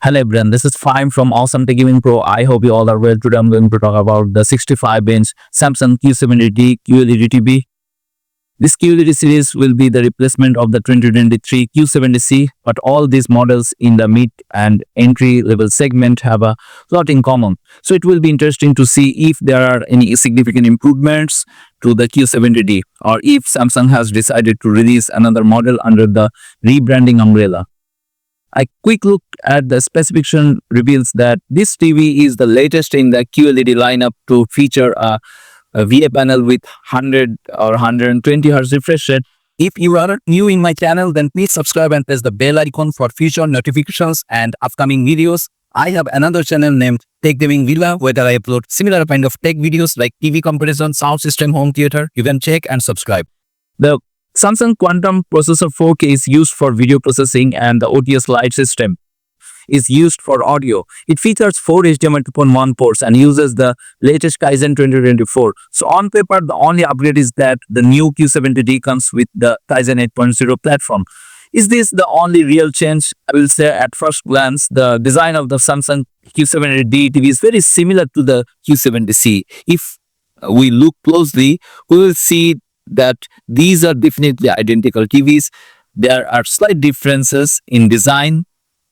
Hello everyone, this is Fine from Awesome Tech Gaming Pro. I hope you all are well. Today I'm going to talk about the 65-inch Samsung Q70D QLED TV. This QLED series will be the replacement of the 2023 Q70C, but all these models in the mid and entry level segment have a lot in common. So it will be interesting to see if there are any significant improvements to the Q70D or if Samsung has decided to release another model under the rebranding umbrella. A quick look at the specification reveals that this TV is the latest in the QLED lineup to feature a VA panel with 100 or 120 Hz refresh rate. If you are new in my channel, then please subscribe and press the bell icon for future notifications and upcoming videos. I have another channel named Tech Gaming Villa where I upload similar kind of tech videos like TV comparison, sound system, home theater. You can check and subscribe. The Samsung Quantum Processor 4K is used for video processing and the OTS Lite system is used for audio. It features 4 HDMI 2.1 ports and uses the latest Kaizen 2024. So on paper, the only upgrade is that the new Q70D comes with the Kaizen 8.0 platform. Is this the only real change? I will say at first glance, the design of the Samsung Q70D TV is very similar to the Q70C. If we look closely, we will see that these are definitely identical TVs. There are slight differences in design.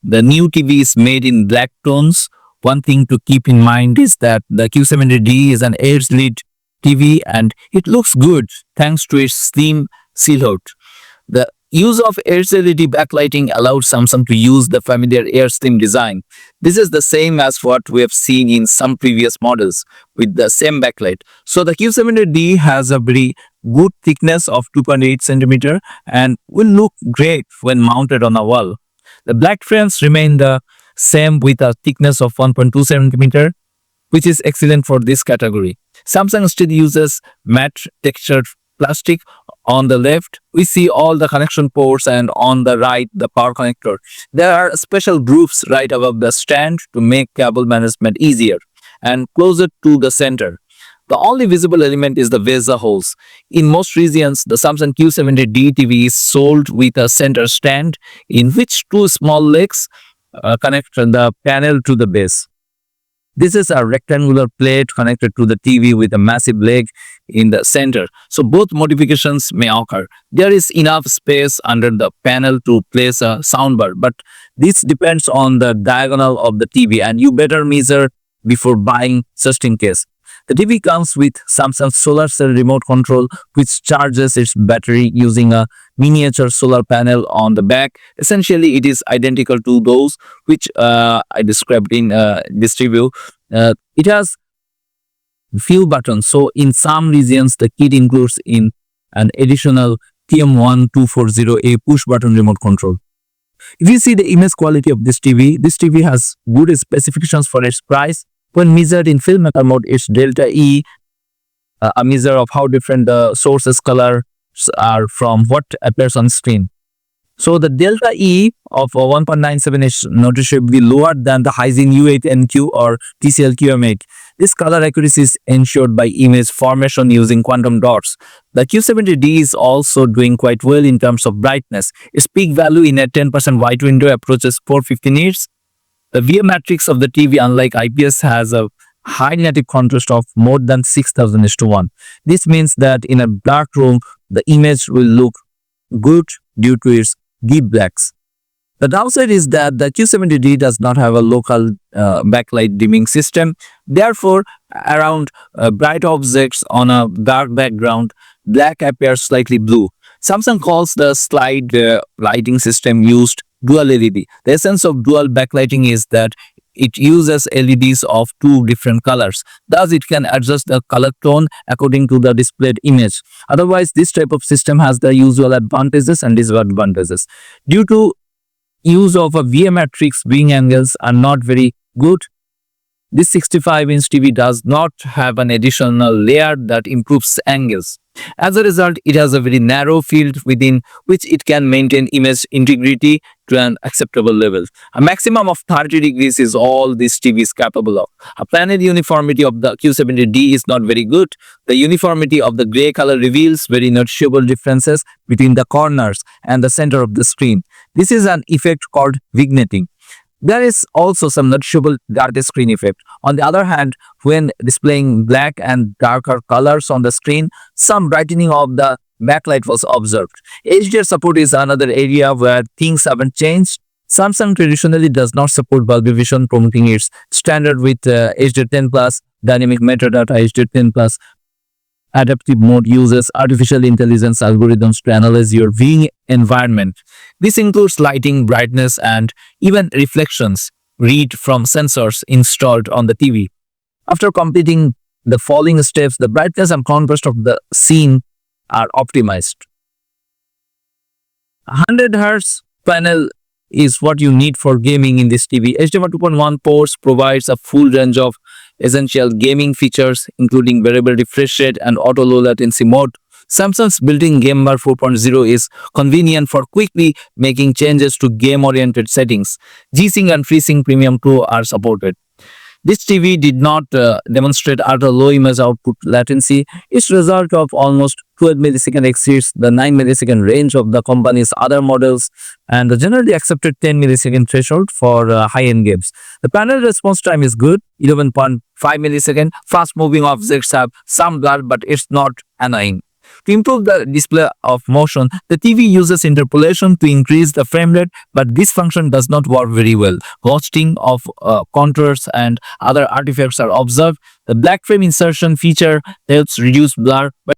The new TV is made in black tones. One thing to keep in mind is that the Q70D is an edge-lit TV and it looks good thanks to its slim silhouette. The use of edge LED backlighting allowed Samsung to use the familiar AirSlim design. This is the same as what we have seen in some previous models with the same backlight. So the Q70D has a very good thickness of 2.8 cm and will look great when mounted on a wall. The black frames remain the same with a thickness of 1.2 cm, which is excellent for this category. Samsung still uses matte textured plastic. On the left, we see all the connection ports and on the right, the power connector. There are special grooves right above the stand to make cable management easier and closer to the center. The only visible element is the VESA holes. In most regions, the Samsung Q70D TV is sold with a center stand in which two small legs connect the panel to the base. This is a rectangular plate connected to the TV with a massive leg in the center. So both modifications may occur. There is enough space under the panel to place a soundbar, but this depends on the diagonal of the TV and you better measure before buying just in case. The TV comes with Samsung solar cell remote control, which charges its battery using a miniature solar panel on the back. Essentially, it is identical to those which I described in this review. It has few buttons. So in some regions, the kit includes in an additional TM1240A push button remote control. If you see the image quality of this TV has good specifications for its price. When measured in filmmaker mode, its delta E, a measure of how different the source's colors are from what appears on screen. So the delta E of 1.97 is noticeably lower than the Hyzin U8NQ or TCL QM8. This color accuracy is ensured by image formation using quantum dots. The Q70D is also doing quite well in terms of brightness. Its peak value in a 10% white window approaches 450 nits. The VA matrix of the TV, unlike IPS, has a high native contrast of more than 6000:1. This means that in a dark room, the image will look good due to its deep blacks. The downside is that the Q70D does not have a local backlight dimming system. Therefore, around bright objects on a dark background, black appears slightly blue. Samsung calls the slide lighting system used dual LED. The essence of dual backlighting is that it uses LEDs of two different colors. Thus, it can adjust the color tone according to the displayed image. Otherwise, this type of system has the usual advantages and disadvantages. Due to use of a VA matrix, viewing angles are not very good. This 65-inch TV does not have an additional layer that improves angles. As a result, it has a very narrow field within which it can maintain image integrity to an acceptable level. A maximum of 30 degrees is all this TV is capable of. A panel uniformity of the Q70D is not very good. The uniformity of the gray color reveals very noticeable differences between the corners and the center of the screen. This is an effect called vignetting. There is also some noticeable dark screen effect. On the other hand, when displaying black and darker colors on the screen, some brightening of the backlight was observed. HDR support is another area where things haven't changed. Samsung traditionally does not support bulb vision, promoting its standard with HDR10 Plus, dynamic metadata HDR10 Plus. Adaptive mode uses artificial intelligence algorithms to analyze your viewing environment. This includes lighting, brightness, and even reflections read from sensors installed on the TV. After completing the following steps, the brightness and contrast of the scene are optimized. 100 Hz panel is what you need for gaming in this TV. HDMI 2.1 ports provides a full range of essential gaming features, including variable refresh rate and auto low latency mode. Samsung's built-in Game Bar 4.0 is convenient for quickly making changes to game-oriented settings. G-Sync and FreeSync Premium Pro are supported. This TV did not demonstrate ultra-low image output latency. Its result of almost 12 milliseconds exceeds the 9 millisecond range of the company's other models and the generally accepted 10 millisecond threshold for high-end games. The panel response time is good, 11.5 millisecond. Fast-moving objects have some blur, but it's not annoying. To improve the display of motion, the TV uses interpolation to increase the frame rate, but this function does not work very well. Ghosting of contours and other artifacts are observed. The black frame insertion feature helps reduce blur. But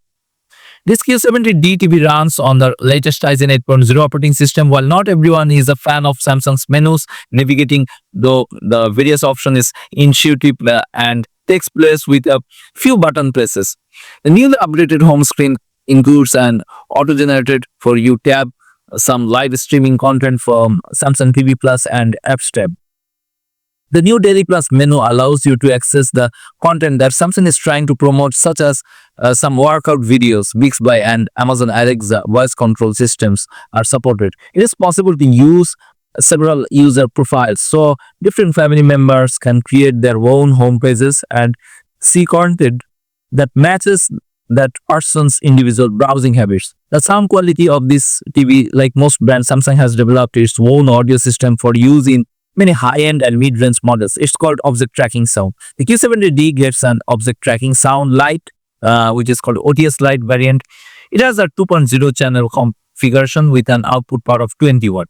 this Q70D TV runs on the latest Ryzen 8.0 operating system. While not everyone is a fan of Samsung's menus, navigating the various options is intuitive and takes place with a few button presses. The newly updated home screen includes an auto-generated For You tab, some live streaming content from Samsung TV Plus and Apps tab. The new Daily Plus menu allows you to access the content that Samsung is trying to promote, such as some workout videos. Bixby and Amazon Alexa voice control systems are supported. It is possible to use several user profiles, so different family members can create their own home pages and see content that matches that person's individual browsing habits. The sound quality of this TV, like most brands, Samsung has developed its own audio system for use in many high-end and mid-range models. It's called Object Tracking Sound. The Q70D gets an Object Tracking Sound Lite, which is called OTS Lite variant. It has a 2.0 channel configuration with an output power of 20 watt.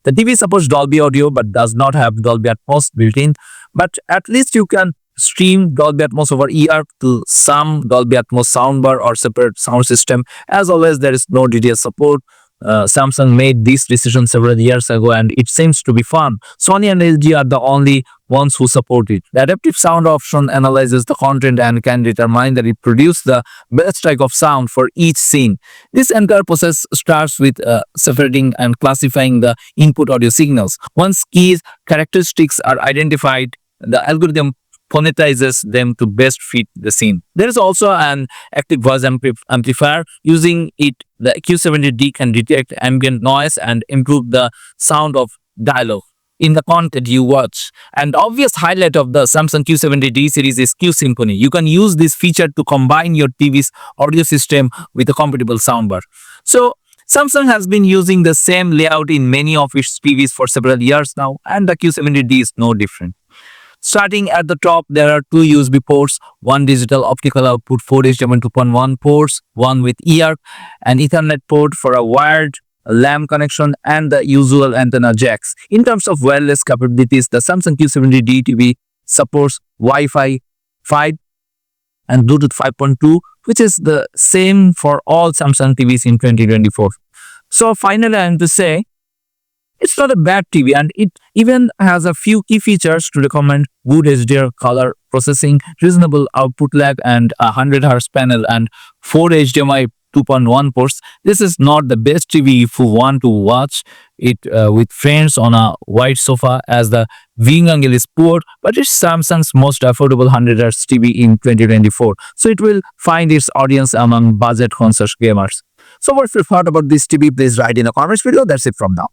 The TV supports Dolby Audio but does not have Dolby Atmos built in, but at least you can stream Dolby Atmos over ER to some Dolby Atmos soundbar or separate sound system. As always, there is no DTS support. Samsung made this decision several years ago and it seems to be fun. Sony and LG are the only ones who support it. The adaptive sound option analyzes the content and can determine that it produces the best type of sound for each scene. This entire process starts with separating and classifying the input audio signals. Once key characteristics are identified, the algorithm phonetizes them to best fit the scene. There is also an active voice amplifier. Using it, the Q70D can detect ambient noise and improve the sound of dialogue in the content you watch. And the obvious highlight of the Samsung Q70D series is Q Symphony. You can use this feature to combine your TV's audio system with a compatible soundbar. So Samsung has been using the same layout in many of its TVs for several years now, and the Q70D is no different. Starting at the top, there are two USB ports, one digital optical output, 4 HDMI 2.1 ports, one with EARC, an Ethernet port for a wired LAN connection, and the usual antenna jacks. In terms of wireless capabilities, the Samsung Q70D TV supports Wi-Fi 5 and Bluetooth 5.2, which is the same for all Samsung TVs in 2024. So finally, I am to say, it's not a bad TV and it even has a few key features to recommend: good HDR color processing, reasonable output lag, and a 100 Hz panel and 4 HDMI 2.1 ports. This is not the best TV if you want to watch it with friends on a wide sofa, as the viewing angle is poor, but it's Samsung's most affordable 100 Hz TV in 2024. So it will find its audience among budget conscious gamers. So what you thought about this TV, please write in the comments below. That's it from now.